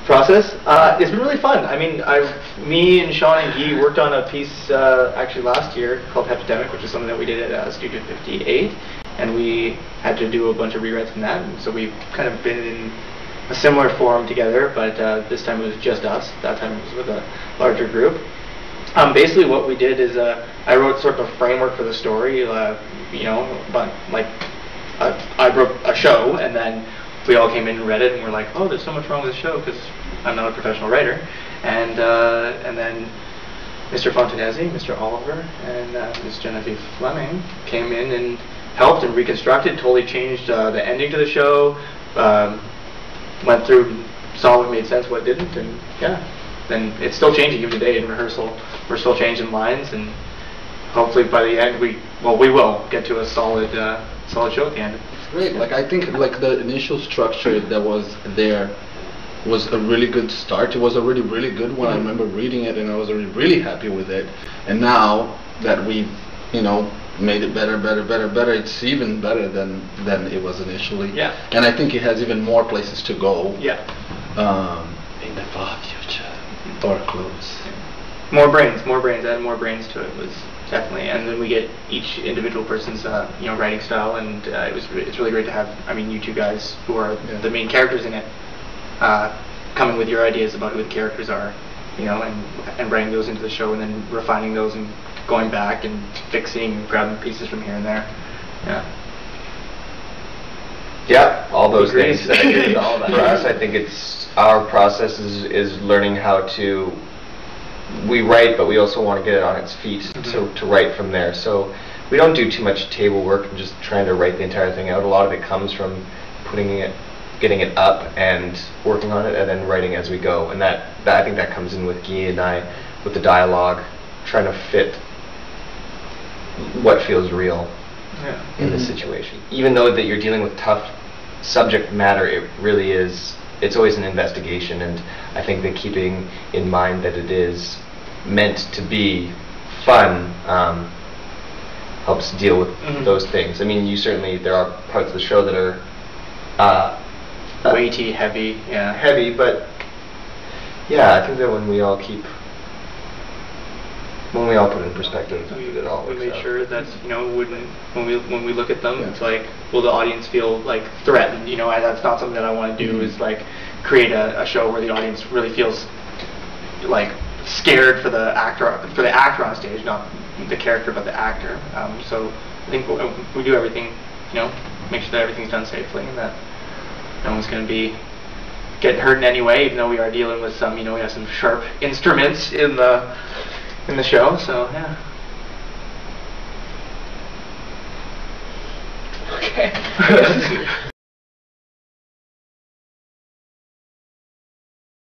Process? It's been really fun. I mean, me and Sean and Guy worked on a piece actually last year called Epidemic, which is something that we did at Studio 58, and we had to do a bunch of rewrites from that, and so we've kind of been in a similar forum together, but this time it was just us. That time it was with a larger group. Basically what we did is I wrote sort of a framework for the story, you know, but like I wrote a show, and then we all came in and read it, and we're like, oh, there's so much wrong with the show because I'm not a professional writer. And then Mr. Fontanezzi, Mr. Oliver, and Ms. Genevieve Fleming came in and helped and reconstructed, totally changed the ending to the show, went through, saw what made sense, what didn't, and yeah. And it's still changing even today in rehearsal. We're still changing lines, and hopefully by the end we will get to a solid show at the end. Great. Like I think like the initial structure that was there was a really good start. It was a really good one. I remember reading it and I was really happy with it. And now that we've, you know, made it better, it's even better than it was initially. Yeah. And I think it has even more places to go. Yeah. In the far future or close. More brains, add more brains to it was definitely, and then we get each individual person's you know, writing style, and it's really great to have, I mean, you two guys who are the main characters in it, coming with your ideas about who the characters are, you know, and writing those into the show, and then refining those and going back and fixing, grabbing pieces from here and there. Yeah. Yeah, all those things. I agree with all that. For us, I think it's our process is learning how to. We write, but we also want to get it on its feet to write from there. So we don't do too much table work and just trying to write the entire thing out. A lot of it comes from getting it up and working on it, and then writing as we go. And that I think that comes in with Guy and I, with the dialogue, trying to fit what feels real in the situation. Even though that you're dealing with tough subject matter, it really is. It's always an investigation, and I think that keeping in mind that it is meant to be fun helps deal with those things. I mean, there are parts of the show that are weighty, heavy, heavy, but yeah, I think that when we all put it in perspective, it all works we made out. sure that, you know, when we look at them, it's like, will the audience feel like threatened? You know, that's not something that I want to do. Is like create a show where the audience really feels like scared for the actor on stage, not the character but the actor. So I think we do everything, you know, make sure that everything's done safely and that no one's going to be getting hurt in any way, even though we are dealing with some, you know, we have some sharp instruments in the show, so yeah. Okay.